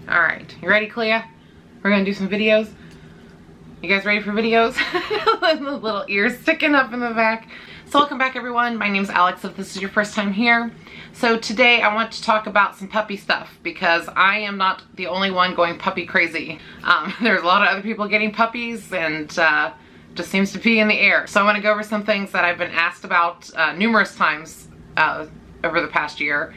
All right, you ready, Clea? We're gonna do some videos. You guys ready for videos? The little ears sticking up in the back. So welcome back, everyone. My name's Alex, if this is your first time here. So today I want to talk about some puppy stuff because I am not the only one going puppy crazy. There's a lot of other people getting puppies and just seems to be in the air. So I want to go over some things that I've been asked about numerous times over the past year.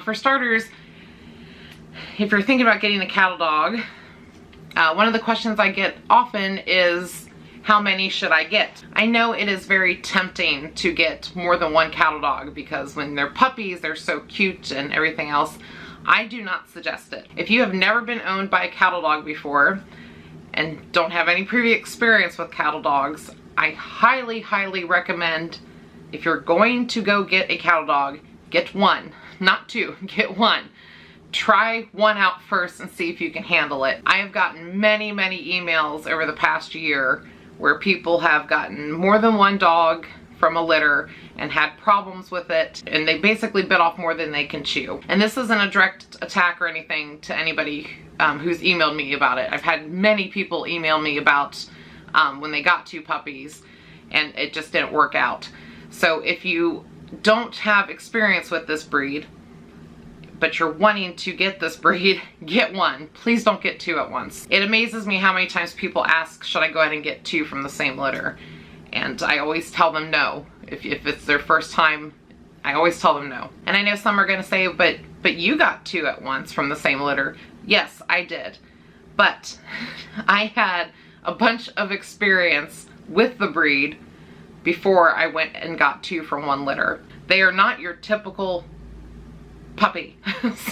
For starters, if you're thinking about getting a cattle dog, one of the questions I get often is, how many should I get? I know it is very tempting to get more than one cattle dog because when they're puppies, they're so cute and everything else. I do not suggest it. If you have never been owned by a cattle dog before and don't have any previous experience with cattle dogs, I highly, highly recommend, if you're going to go get a cattle dog, get one, not two, get one. Try one out first and see if you can handle it. I have gotten many, many emails over the past year where people have gotten more than one dog from a litter and had problems with it, and they basically bit off more than they can chew. And this isn't a direct attack or anything to anybody who's emailed me about it. I've had many people email me about when they got two puppies and it just didn't work out. So if you don't have experience with this breed, but you're wanting to get this breed, get one. Please don't get two at once. It amazes me how many times people ask, should I go ahead and get two from the same litter? And I always tell them no. If it's their first time, I always tell them no. And I know some are gonna say, but you got two at once from the same litter. Yes, I did. But I had a bunch of experience with the breed before I went and got two from one litter. They are not your typical puppy.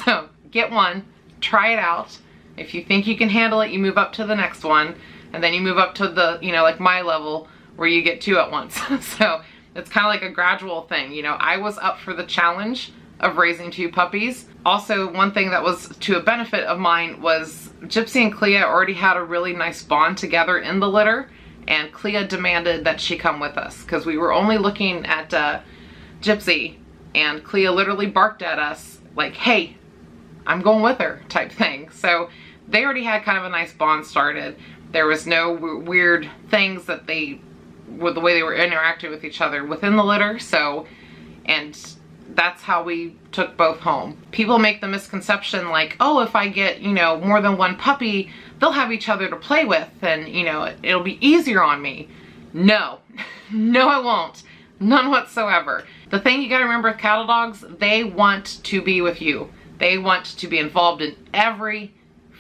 So get one, try it out. If you think you can handle it, you move up to the next one, and then you move up to the, like my level where you get two at once. So it's kind of like a gradual thing. I was up for the challenge of raising two puppies. Also, one thing that was to a benefit of mine was Gypsy and Clea already had a really nice bond together in the litter, and Clea demanded that she come with us because we were only looking at Gypsy, and Clea literally barked at us like, hey, I'm going with her type thing. So they already had kind of a nice bond started. There was no weird things that with the way they were interacting with each other within the litter. So, and that's how we took both home. People make the misconception like, oh, if I get, more than one puppy, they'll have each other to play with and, it'll be easier on me. No, no, it won't. None whatsoever. The thing you gotta remember with cattle dogs, they want to be with you. They want to be involved in every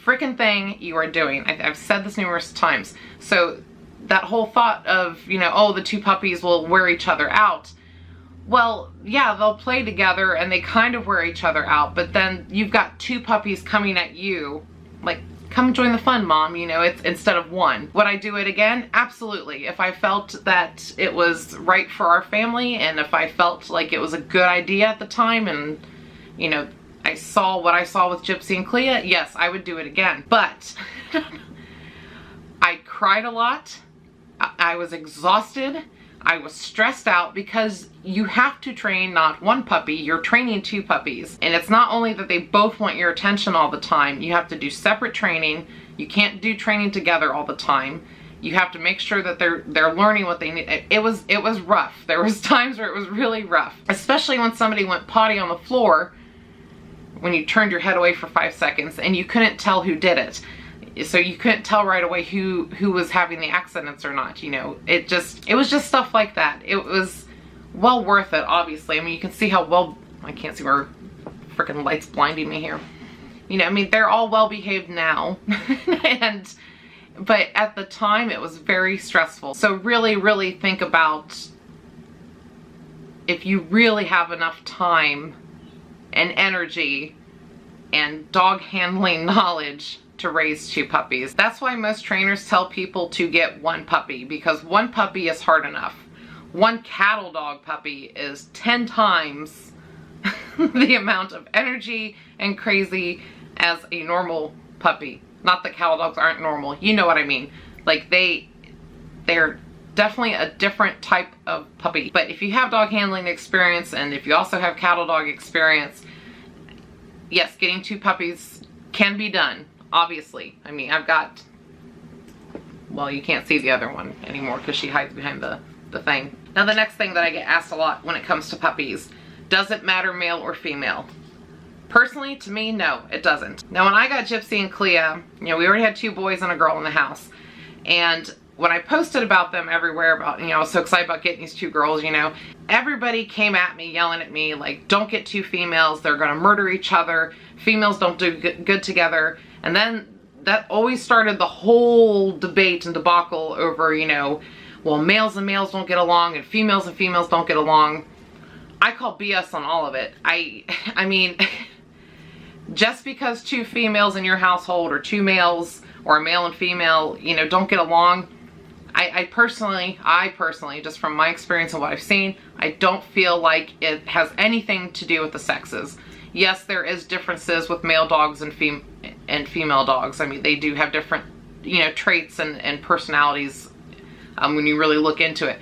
freaking thing you are doing. I've said this numerous times. So that whole thought of, oh, the two puppies will wear each other out. Well, yeah, they'll play together and they kind of wear each other out, but then you've got two puppies coming at you, like, come join the fun, Mom, it's instead of one. Would I do it again? Absolutely. If I felt that it was right for our family and if I felt like it was a good idea at the time and, I saw what I saw with Gypsy and Clea, yes, I would do it again. But I cried a lot. I was exhausted. I was stressed out because you have to train not one puppy, you're training two puppies. And it's not only that they both want your attention all the time, you have to do separate training. You can't do training together all the time. You have to make sure that they're learning what they need. It was rough. There was times where it was really rough, especially when somebody went potty on the floor when you turned your head away for 5 seconds and you couldn't tell who did it. So you couldn't tell right away who was having the accidents or not, It was just stuff like that. It was well worth it, obviously. I mean, you can see how well, I can't see where freaking light's blinding me here. They're all well behaved now. But at the time it was very stressful. So really, really think about if you really have enough time and energy and dog handling knowledge to raise two puppies. That's why most trainers tell people to get one puppy, because one puppy is hard enough. One cattle dog puppy is 10 times the amount of energy and crazy as a normal puppy. Not that cattle dogs aren't normal, you know what I mean. Like they're definitely a different type of puppy. But if you have dog handling experience and if you also have cattle dog experience, yes, getting two puppies can be done, obviously. I mean, I've got, well, you can't see the other one anymore because she hides behind the thing. Now, the next thing that I get asked a lot when it comes to puppies, does it matter male or female? Personally, to me, no, it doesn't. Now, when I got Gypsy and Clea, you know, we already had 2 boys and a girl in the house. And when I posted about them everywhere, about, you know, I was so excited about getting these 2 girls, you know, everybody came at me, yelling at me, like, don't get 2 females, they're gonna murder each other, females don't do good together. And then that always started the whole debate and debacle over, you know, well, males and males don't get along and females don't get along. I call BS on all of it. I mean, just because 2 females in your household or 2 males or a male and female, you know, don't get along, I personally, just from my experience and what I've seen, I don't feel like it has anything to do with the sexes. Yes, there is differences with male dogs and female dogs. I mean, they do have different, you know, traits and personalities when you really look into it.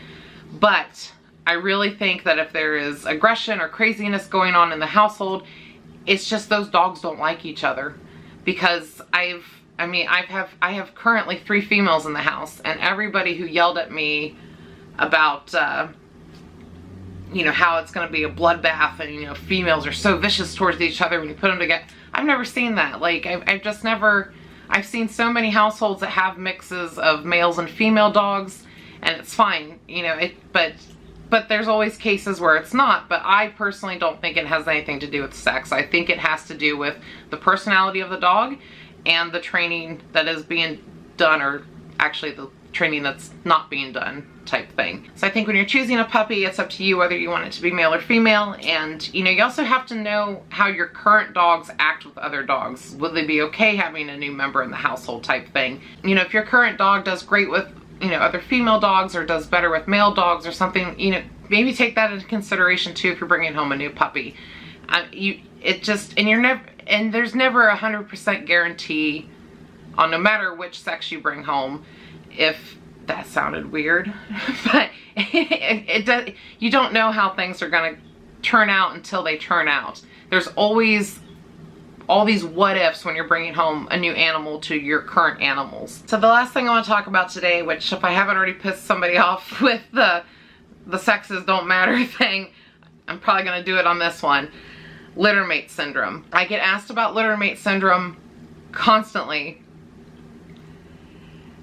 But I really think that if there is aggression or craziness going on in the household, it's just those dogs don't like each other. Because I have currently 3 females in the house, and everybody who yelled at me about, you know, how it's going to be a bloodbath and, you know, females are so vicious towards each other when you put them together. I've never seen that. Like, I've seen so many households that have mixes of males and female dogs, and it's fine, you know, but there's always cases where it's not. But I personally don't think it has anything to do with sex. I think it has to do with the personality of the dog and the training that is being done, or actually the training that's not being done type thing. So I think when you're choosing a puppy, it's up to you whether you want it to be male or female. And, you know, you also have to know how your current dogs act with other dogs. Will they be okay having a new member in the household type thing? You know, if your current dog does great with, you know, other female dogs or does better with male dogs or something, you know, maybe take that into consideration too if you're bringing home a new puppy. And there's never 100% guarantee on no matter which sex you bring home. If that sounded weird, but you don't know how things are going to turn out until they turn out. There's always all these what ifs when you're bringing home a new animal to your current animals. So the last thing I want to talk about today, which if I haven't already pissed somebody off with the sexes don't matter thing, I'm probably going to do it on this one. Littermate syndrome. I get asked about littermate syndrome constantly.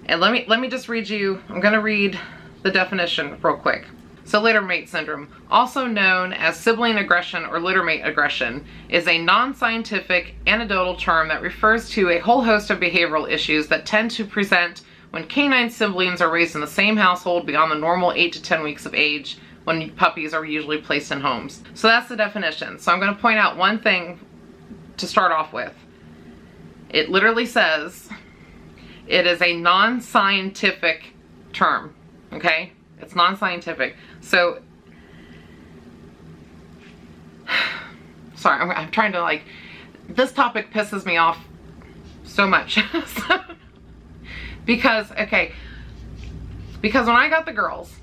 And let me just read you, I'm going to read the definition real quick. So littermate syndrome, also known as sibling aggression or littermate aggression, is a non-scientific anecdotal term that refers to a whole host of behavioral issues that tend to present when canine siblings are raised in the same household beyond the normal 8 to 10 weeks of age, when puppies are usually placed in homes. So that's the definition. So I'm going to point out one thing to start off with. It literally says it is a non-scientific term, okay? It's non-scientific. So, sorry, I'm trying to, like, this topic pisses me off so much. Because when I got the girls,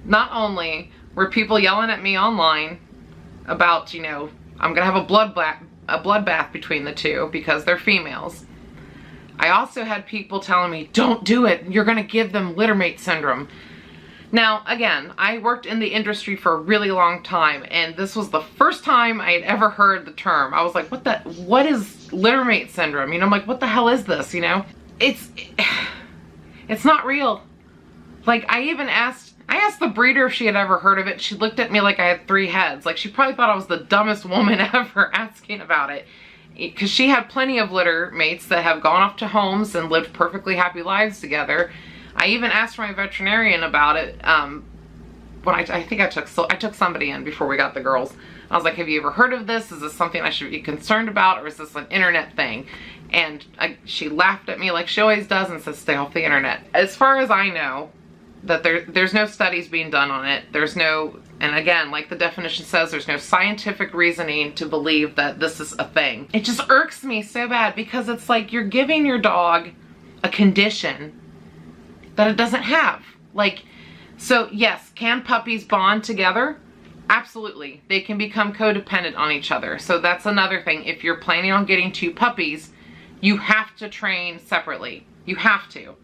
not only were people yelling at me online about, you know, I'm gonna have a bloodbath between the 2 because they're females. I also had people telling me, don't do it, you're gonna give them littermate syndrome. Now, again, I worked in the industry for a really long time, and this was the first time I had ever heard the term. I was like, what is littermate syndrome? You know, I'm like, what the hell is this, you know? It's not real. Like, I asked the breeder if she had ever heard of it. She looked at me like I had 3 heads. Like, she probably thought I was the dumbest woman ever asking about it. Because she had plenty of litter mates that have gone off to homes and lived perfectly happy lives together. I even asked my veterinarian about it when I think I took somebody in before we got the girls. I was like, have you ever heard of this? Is this something I should be concerned about, or is this an internet thing? And she laughed at me like she always does and said, stay off the internet. As far as I know, that there's no studies being done on it. There's no, and again, like the definition says, there's no scientific reasoning to believe that this is a thing. It just irks me so bad because it's like you're giving your dog a condition that it doesn't have. Like, so yes, can puppies bond together? Absolutely. They can become codependent on each other. So that's another thing. If you're planning on getting 2 puppies, You have to train separately. You have to.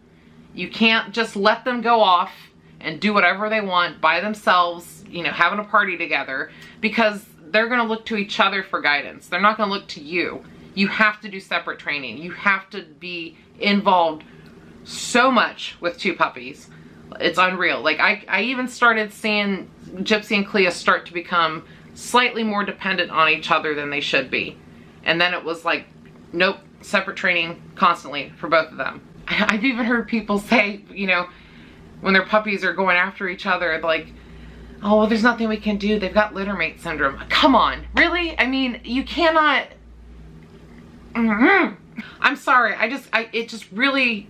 You can't just let them go off and do whatever they want by themselves, you know, having a party together, because they're going to look to each other for guidance. They're not going to look to you. You have to do separate training. You have to be involved so much with 2 puppies. It's unreal. Like I even started seeing Gypsy and Clea start to become slightly more dependent on each other than they should be. And then it was like, nope, separate training constantly for both of them. I've even heard people say, you know, when their puppies are going after each other, like, oh, well, there's nothing we can do. They've got Littermate Syndrome. Come on, really? I mean, you cannot. I'm sorry. It just really,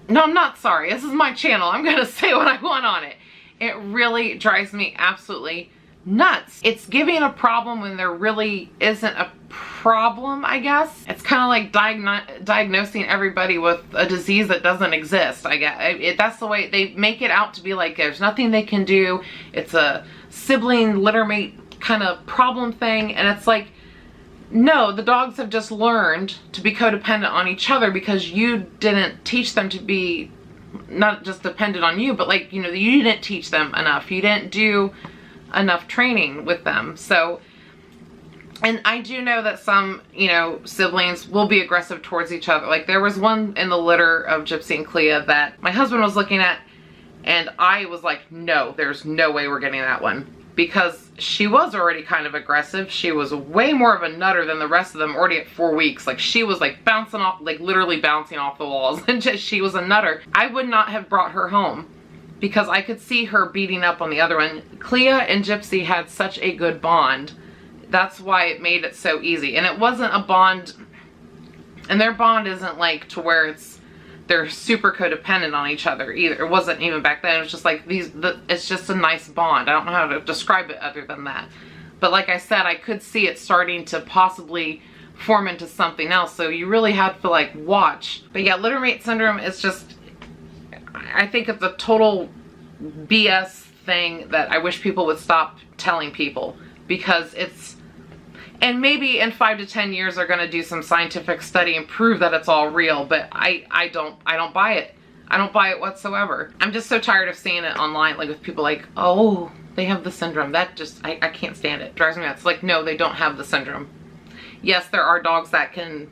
no, I'm not sorry. This is my channel. I'm going to say what I want on it. It really drives me absolutely nuts. It's giving a problem when there really isn't a problem, I guess. It's kind of like diagnosing everybody with a disease that doesn't exist, I guess. That's the way they make it out to be, like there's nothing they can do. It's a sibling littermate kind of problem thing, and it's like, no, the dogs have just learned to be codependent on each other because you didn't teach them to be not just dependent on you, but like, you know, you didn't teach them enough. You didn't do enough training with them. So, and I do know that some, you know, siblings will be aggressive towards each other. Like there was one in the litter of Gypsy and Clea that my husband was looking at, and I was like, no, there's no way we're getting that one, because she was already kind of aggressive. She was way more of a nutter than the rest of them already at 4 weeks. Like she was like bouncing off, like literally bouncing off the walls, and just, she was a nutter. I would not have brought her home because I could see her beating up on the other one. Clea and Gypsy had such a good bond. That's why it made it so easy. And it wasn't a bond, and their bond isn't like to where they're super codependent on each other either. It wasn't even back then. It was just like it's just a nice bond. I don't know how to describe it other than that. But like I said, I could see it starting to possibly form into something else. So you really have to like watch. But yeah, Littermate Syndrome is just, I think it's a total BS thing that I wish people would stop telling people, because it's, and maybe in 5 to 10 years they're going to do some scientific study and prove that it's all real, but I don't buy it. I don't buy it whatsoever. I'm just so tired of seeing it online, like with people like, oh, they have the syndrome. That just, I can't stand it. It drives me nuts. It's like, no, they don't have the syndrome. Yes, there are dogs that can,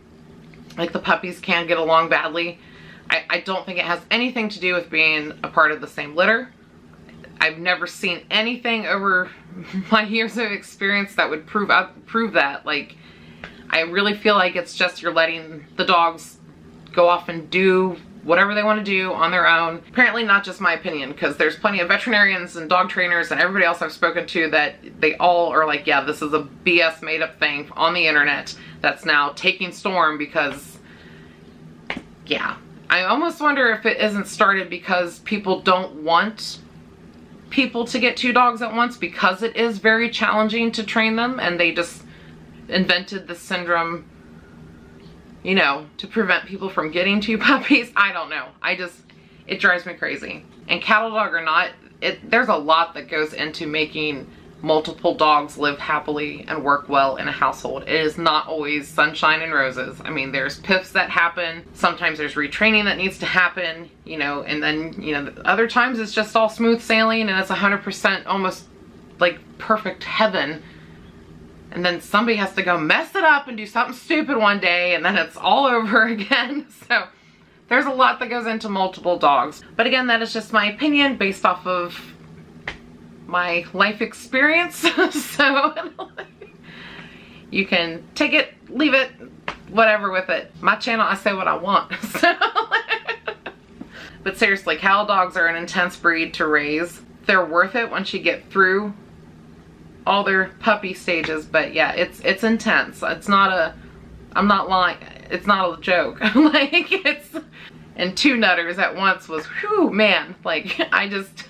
like the puppies can get along badly. I don't think it has anything to do with being a part of the same litter. I've never seen anything over my years of experience that would prove that. Like, I really feel like it's just you're letting the dogs go off and do whatever they want to do on their own. Apparently not just my opinion, because there's plenty of veterinarians and dog trainers and everybody else I've spoken to that they all are like, yeah, this is a BS made up thing on the internet that's now taking storm because, yeah. I almost wonder if it isn't started because people don't want people to get 2 dogs at once, because it is very challenging to train them, and they just invented the syndrome, you know, to prevent people from getting 2 puppies. I don't know. It drives me crazy. And cattle dog or not, there's a lot that goes into making multiple dogs live happily and work well in a household. It is not always sunshine and roses. I mean, there's piffs that happen. Sometimes there's retraining that needs to happen, you know, and then, you know, other times it's just all smooth sailing and it's 100% almost like perfect heaven. And then somebody has to go mess it up and do something stupid one day, and then it's all over again. So there's a lot that goes into multiple dogs. But again, that is just my opinion based off of my life experience. So you can take it, leave it, whatever with it. My channel, I say what I want. So but seriously, cattle dogs are an intense breed to raise. They're worth it once you get through all their puppy stages, but yeah, it's intense. It's not a, I'm not lying, it's not a joke. Like, it's, and 2 nutters at once was, whew, man, like, I just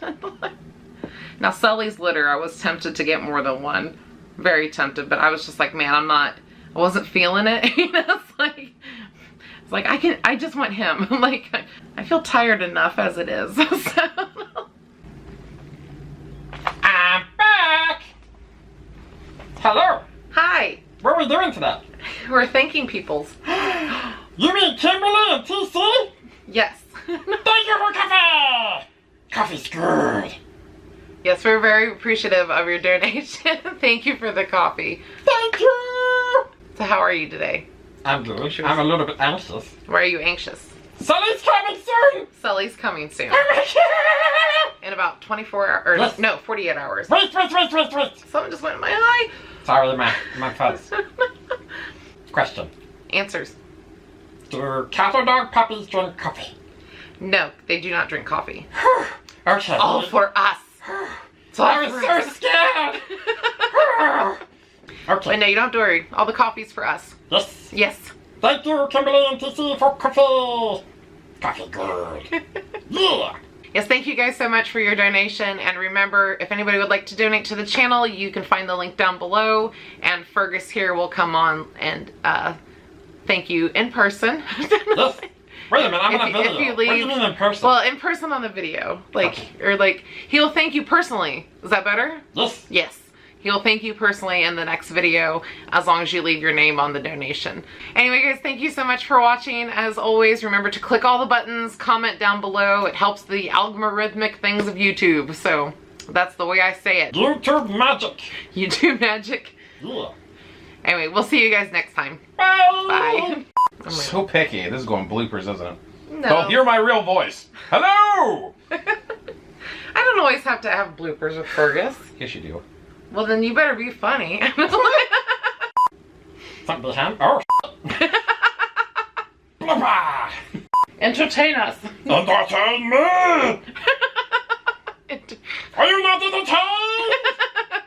now Sully's litter, I was tempted to get more than 1, very tempted, but I was just like, man, I wasn't feeling it. You know, it's like I just want him. Like, I feel tired enough as it is. So I'm back. Hello. Hi. What are we doing today? We're thanking peoples. You mean Kimberly and TC? Yes. Thank you for coffee! Coffee's good. Yes, we're very appreciative of your donation. Thank you for the coffee. Thank you! So how are you today? I'm good. I'm a little bit anxious. Why are you anxious? Sully's coming soon! Sully's coming soon. Oh my god! In about 24 hours, or Yes. no, 48 hours. Wait! Something just went in my eye. Sorry, my fuzz. Question. Answers. Do cat or dog puppies drink coffee? No, they do not drink coffee. Okay. All for us. It's all I was for so us. scared! Okay. But no, you don't have to worry. All the coffee's for us. Yes. Yes. Thank you, Kimberly and TC, for coffee. Coffee good. Yeah. Yes, thank you guys so much for your donation. And remember, if anybody would like to donate to the channel, you can find the link down below. And Fergus here will come on and thank you in person. Yes. Wait a minute, I'm on a video. If you What do you leave, mean in person? well, in person on the video, like, he'll thank you personally. Is that better? Yes. Yes. He'll thank you personally in the next video as long as you leave your name on the donation. Anyway, guys, thank you so much for watching. As always, remember to click all the buttons, comment down below. It helps the algorithmic things of YouTube. So that's the way I say it. YouTube magic. YouTube magic. Yeah. Anyway, we'll see you guys next time. Bye. Bye. So picky. This is going bloopers, isn't it? No. Oh, hear my real voice. Hello! I don't always have to have bloopers with Fergus. Yes, you do. Well, then you better be funny. Something behind. Oh. Blubber. Entertain us. Entertain me. Are you not entertained?